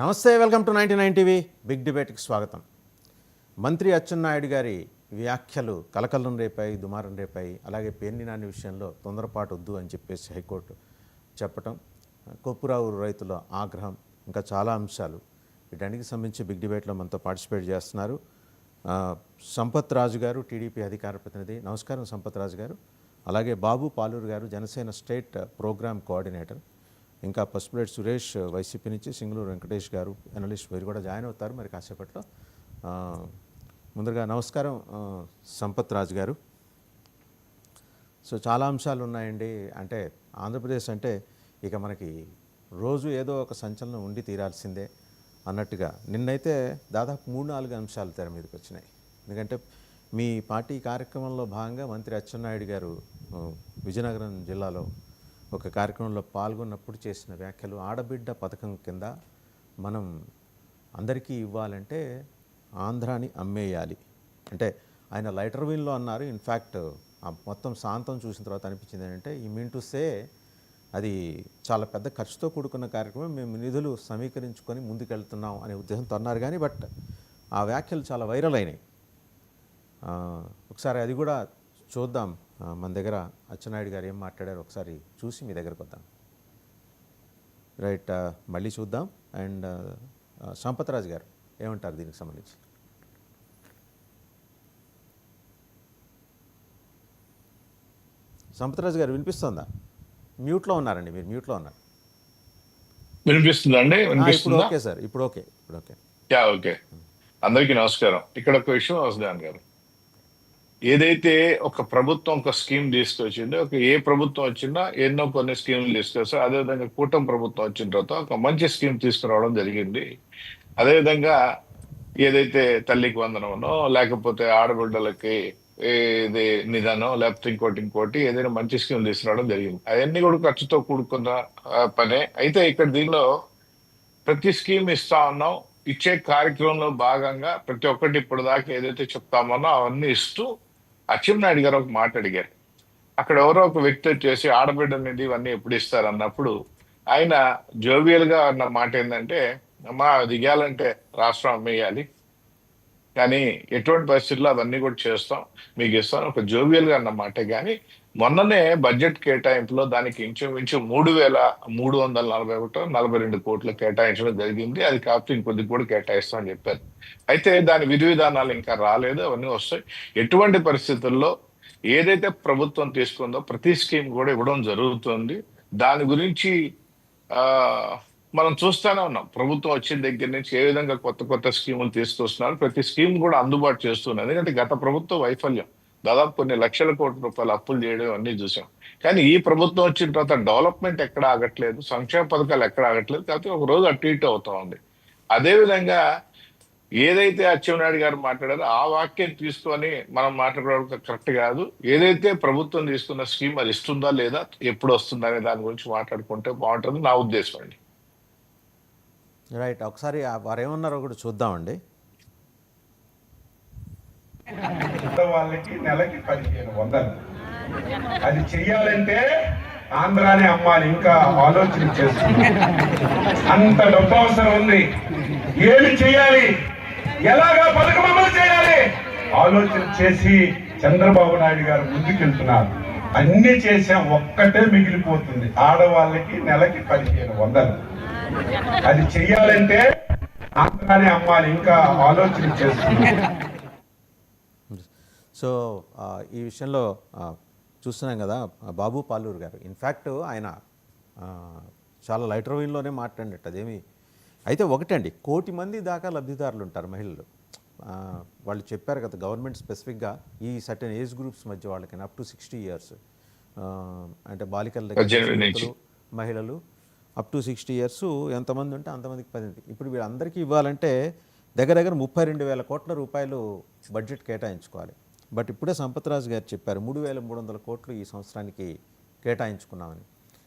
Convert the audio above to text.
నమస్తే, welcome to 99 TV big డిబేట్కి స్వాగతం. మంత్రి అచ్చెన్నాయుడు గారి వ్యాఖ్యలు కలకలం రేపాయి, దుమారం రేపాయి. అలాగే పేర్ని నాని విషయంలో తొందరపాటు వద్దు అని చెప్పేసి హైకోర్టు చెప్పటం, కొప్పురావు రైతుల ఆగ్రహం, ఇంకా చాలా అంశాలు వీటన్నిటికి సంబంధించి బిగ్ డిబేట్లో మనతో పార్టిసిపేట్ చేస్తున్నారు సంపత్ రాజు గారు, టీడీపీ అధికార ప్రతినిధి. నమస్కారం సంపత్ రాజు గారు. అలాగే బాబు పాలూరు గారు, జనసేన స్టేట్ ప్రోగ్రామ్ కోఆర్డినేటర్. ఇంకా పసుపులేటి సురేష్ వైసీపీ నుంచి, సింగళూరు వెంకటేష్ గారు ఎనలిస్ట్, వీరు కూడా జాయిన్ అవుతారు మరి కాసేపట్లో. ముందుగా నమస్కారం సంపత్ రాజు గారు. సో చాలా అంశాలు ఉన్నాయండి. అంటే ఆంధ్రప్రదేశ్ అంటే ఇక మనకి రోజు ఏదో ఒక సంచలనం ఉండి తీరాల్సిందే అన్నట్టుగా నిన్నైతే దాదాపు 3-4 అంశాలు తెర మీదకి వచ్చినాయి. ఎందుకంటే మీ పార్టీ కార్యక్రమంలో భాగంగా మంత్రి అచ్చెన్నాయుడు గారు విజయనగరం జిల్లాలో ఒక కార్యక్రమంలో పాల్గొన్నప్పుడు చేసిన వ్యాఖ్యలు, ఆడబిడ్డ పథకం కింద మనం అందరికీ ఇవ్వాలంటే ఆంధ్రాని అమ్మేయాలి అంటే ఆయన లైటర్ వీల్లో అన్నారు. ఇన్ఫ్యాక్ట్ మొత్తం శాంతం చూసిన తర్వాత అనిపించింది ఏంటంటే ఈ మీన్ టు సే అది చాలా పెద్ద ఖర్చుతో కూడుకున్న కార్యక్రమం, మేము నిధులు సమీకరించుకొని ముందుకెళ్తున్నాం అనే ఉద్దేశంతో అన్నారు. కానీ బట్ ఆ వ్యాఖ్యలు చాలా వైరల్ అయినాయి. ఒకసారి అది కూడా చూద్దాం. మన దగ్గర అచ్చెన్నాయుడు గారు ఏం మాట్లాడారు ఒకసారి చూసి మీ దగ్గరకు వద్దాం. రైట్, మళ్ళీ చూద్దాం. అండ్ సంపత్ రాజు గారు ఏమంటారు దీనికి సంబంధించి? సంపత్ రాజు గారు వినిపిస్తుందా? మ్యూట్లో ఉన్నారండి, మీరు మ్యూట్లో ఉన్నారు. వినిపిస్తుందండి? ఇప్పుడు ఓకే సార్, ఇప్పుడు ఓకే. ఓకే. అందరికీ నమస్కారం. ఇక్కడ ఒక విషయం వసుదాన్ గారు, ఏదైతే ఒక ప్రభుత్వం ఒక స్కీమ్ తీసుకొచ్చిందో, ఏ ప్రభుత్వం వచ్చినా ఎన్నో కొన్ని స్కీమ్లు తీసుకొస్తారు. అదేవిధంగా కూటమి ప్రభుత్వం వచ్చిన తర్వాత ఒక మంచి స్కీమ్ తీసుకురావడం జరిగింది. అదేవిధంగా ఏదైతే తల్లికి వందనమనో, లేకపోతే ఆడబిడ్డలకి ఇది నిధానం, లేకపోతే ఇంకోటి ఏదైనా మంచి స్కీమ్ తీసుకురావడం జరిగింది. అవన్నీ కూడా ఖర్చుతో కూడుకున్న పనే. అయితే ఇక్కడ దీనిలో ప్రతి స్కీమ్ ఇస్తా ఉన్నాం, ఇచ్చే కార్యక్రమంలో భాగంగా ప్రతి ఒక్కటి ఇప్పుడు దాకా ఏదైతే చెప్తామన్నో అవన్నీ ఇస్తూ అచ్చెన్నాయుడు గారు ఒక మాట అడిగారు. అక్కడ ఎవరో ఒక వ్యక్తి వచ్చేసి ఆడబిడ్డ నిధి ఇవన్నీ ఎప్పుడు ఇస్తారు అన్నప్పుడు ఆయన జోవియల్ గా అన్న మాట ఏంటంటే, అమ్మా దిగాలంటే రాష్ట్రం అమ్మేయాలి, కానీ ఎటువంటి పరిస్థితుల్లో అవన్నీ కూడా చేస్తాం, మీకు ఇస్తాను, ఒక జోవియల్ గా అన్న మాటే. కానీ మొన్ననే బడ్జెట్ కేటాయింపులో దానికి ఇంచుమించు 3,341 కోట్లు కేటాయించడం జరిగింది. అది కాకపోతే ఇంకొద్ది కూడా కేటాయిస్తాం అని చెప్పారు. అయితే దాని విధి విధానాలు ఇంకా రాలేదు, అవన్నీ వస్తాయి. ఎటువంటి పరిస్థితుల్లో ఏదైతే ప్రభుత్వం తీసుకుందో ప్రతి స్కీమ్ కూడా ఇవ్వడం జరుగుతుంది. దాని గురించి మనం చూస్తూనే ఉన్నాం. ప్రభుత్వం వచ్చిన దగ్గర నుంచి ఏ విధంగా కొత్త స్కీములు తీసుకొస్తున్నారు, ప్రతి స్కీమ్ కూడా అందుబాటు చేస్తున్నారు. ఎందుకంటే గత ప్రభుత్వ వైఫల్యం, దాదాపు కొన్ని లక్షల కోట్ల రూపాయలు అప్పులు చేయడం అన్ని చూసాం. కానీ ఈ ప్రభుత్వం వచ్చిన తర్వాత డెవలప్మెంట్ ఎక్కడ ఆగట్లేదు, సంక్షేమ పథకాలు ఎక్కడ ఆగట్లేదు, కాకపోతే ఒక రోజు అటు ఇటు అవుతా ఉంది. అదేవిధంగా ఏదైతే అచ్చెన్నాయుడు గారు మాట్లాడారో ఆ వాక్యం తీసుకొని మనం మాట్లాడడం కరెక్ట్ కాదు. ఏదైతే ప్రభుత్వం తీసుకున్న స్కీమ్ అది ఇస్తుందా లేదా, ఎప్పుడు వస్తుందా అనే దాని గురించి మాట్లాడుకుంటే బాగుంటుంది నా ఉద్దేశం అండి. రైట్, ఒకసారి వారు ఏమన్నారో కూడా చూద్దామండి. వాళ్ళకి నెలకి 1500 అది చెయ్యాలంటే ఆంధ్రాని అమ్మాలి. ఇంకా ఆలోచన చేస్తున్నారు, అంత డబ్బు అవసరం ఉంది. ఏమి చేయాలి, ఎలాగా పథకం అమలు చేయాలి ఆలోచన చేసి చంద్రబాబు నాయుడు గారు ముందుకెళ్తున్నారు. అన్ని చేసాం, ఒక్కటే మిగిలిపోతుంది, ఆడవాళ్ళకి నెలకి 1500 అది చెయ్యాలంటే ఆంధ్రాని అమ్మాలి. ఇంకా ఆలోచన చేస్తున్నారు. సో ఈ విషయంలో చూస్తున్నాం కదా బాబు పాలూరు గారు. ఇన్ఫ్యాక్ట్ ఆయన చాలా లైటర్ వీల్లోనే మాట్లాడినట్టు అదేమి. అయితే ఒకటండి, 1 కోటి మంది దాకా లబ్ధిదారులు ఉంటారు మహిళలు. వాళ్ళు చెప్పారు కదా గవర్నమెంట్ స్పెసిఫిక్గా ఈ సర్టెన్ ఏజ్ గ్రూప్స్ మధ్య వాళ్ళకి అప్ టు 60 years అంటే బాలికల దగ్గర మహిళలు అప్ టు 60 years ఎంతమంది ఉంటే అంతమందికి 10. ఇప్పుడు వీళ్ళందరికీ ఇవ్వాలంటే దగ్గర 32,000 కోట్ల రూపాయలు బడ్జెట్ కేటాయించుకోవాలి. బట్ ఇప్పుడే సంపత్ రాజు గారు చెప్పారు 3,300 కోట్లు ఈ సంవత్సరానికి కేటాయించుకున్నామని.